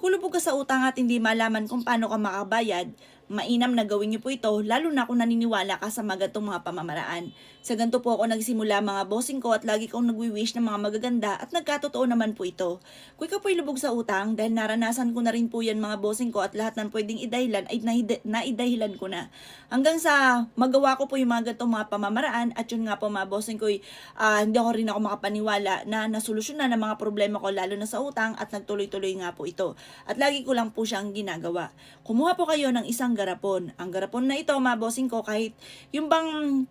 Kulubog ka sa utang at hindi malaman kung paano ka makabayad, mainam na gawin niyo po ito lalo na kung naniniwala ka sa magantong mga pamamaraan. Sa ganito po ako nagsimula mga bossing ko at lagi kong nagwi-wish ng mga magaganda at nagkatotoo naman po ito. Kung ikaw po'y lubog sa utang dahil naranasan ko na rin po yan mga bossing ko at lahat ng pwedeng idahilan ay naidahilan ko na. Hanggang sa magawa ko po yung mga gantong mga pamamaraan at yun nga po mga bossing ko hindi ako rin ako makapaniwala na nasolusyonan ng mga problema ko lalo na sa utang at nagtuloy-tuloy nga po ito. At lagi ko lang po siyang ginagawa. Kumuha po kayo ng isang garapon. Ang garapon na ito, mga bossing ko, kahit yung bang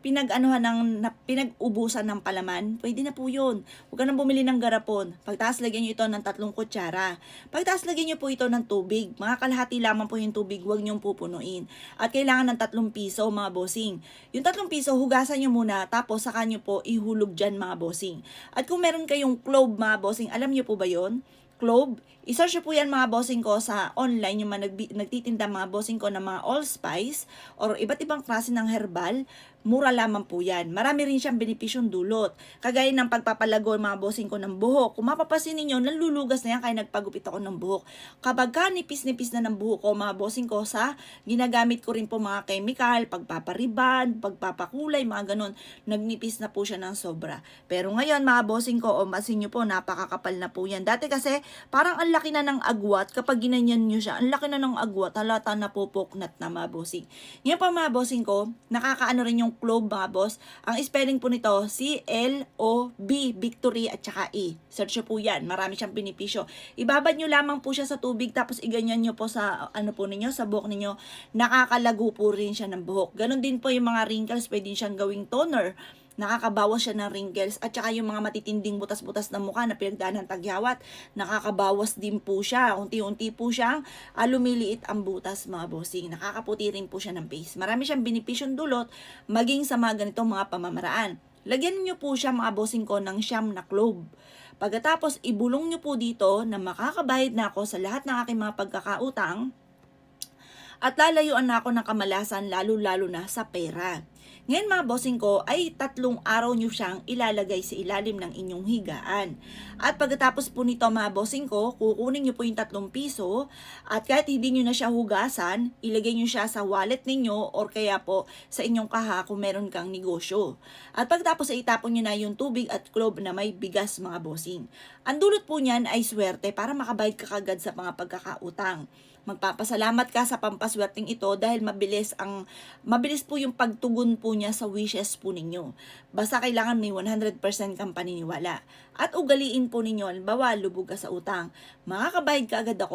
pinag-ubusan ng palaman, pwede na po yun. Huwag ka nang bumili ng garapon. Pagtaas, lagyan nyo ito ng 3 kutsara. Pagtaas, lagyan nyo po ito ng tubig. Mga kalahati lamang po yung tubig, huwag nyo pupunuin. At kailangan ng 3 piso, mga bossing. Yung 3 piso, hugasan nyo muna, tapos saka nyo po ihulog dyan, mga bossing. At kung meron kayong clove, mga bossing, alam nyo po ba yon? Clove. I-search po yan mga bossing ko sa online, yung mga nagtitinda mga bossing ko ng mga allspice or iba't ibang klase ng herbal. Mura lamang po yan. Marami rin siyang benepisyong dulot. Kagaya ng pagpapalago mga bossing ko ng buhok. Kung mapapasin ninyo, nalulugas na yan kaya nagpagupit ako ng buhok. Kapag ka nipis-nipis na ng buhok ko mga bossing ko sa ginagamit ko rin po mga chemical, pagpapariban, pagpapakulay, mga ganun. Nagnipis na po siya ng sobra. Pero ngayon mga bossing ko, masin nyo po, napakakapal na po yan. Dati kasi parang ang laki na ng agwat kapag ginanyan nyo siya. Ang laki na ng agwat, halata na pupuknat na mga bossing. Ngayon pa mga bossing ko, nakakaano rin yung clove mga boss. Ang spelling po nito, C-L-O-B, victory at saka E. Search po yan. Marami siyang benepisyo. Ibabad nyo lamang po siya sa tubig tapos iganyan nyo po sa ano po ninyo, sa buhok ninyo. Nakakalago po rin siya ng buhok. Ganon din po yung mga wrinkles, pwede siyang gawing toner. Nakakabawas siya ng wrinkles at saka yung mga matitinding butas-butas ng mukha na pinagdaan ng tagyawat, nakakabawas din po siya. Unti-unti po siyang lumiliit ang butas mga bossing. Nakakaputi rin po siya ng face. Marami siyang benepisyong dulot maging sa mga ganitong mga pamamaraan. Lagyan niyo po siya mga bossing ko ng siyam na clove. Pagkatapos ibulong niyo po dito na makakabayad na ako sa lahat ng aking mga pagkakautang at lalayuan na ako ng kamalasan lalo-lalo na sa pera. Ngayon mga bossing ko ay 3 araw nyo siyang ilalagay sa ilalim ng inyong higaan. At pagkatapos po nito mga bossing ko, kukunin nyo po yung 3 piso at kahit hindi nyo na siya hugasan, ilagay nyo siya sa wallet ninyo or kaya po sa inyong kaha kung meron kang negosyo. At pagkatapos ay itapon nyo na yung tubig at clove na may bigas mga bossing. Ang dulot po niyan ay swerte para makabayad ka kagad sa mga pagkakautang. Magpapasalamat ka sa pampaswerteng ito dahil mabilis po yung pagtugon po niya sa wishes po ninyo. Basta kailangan may 100% kang paniniwala. At ugaliin po ninyo, halimbawa, lubog ka sa utang. Makakabayad ka agad ako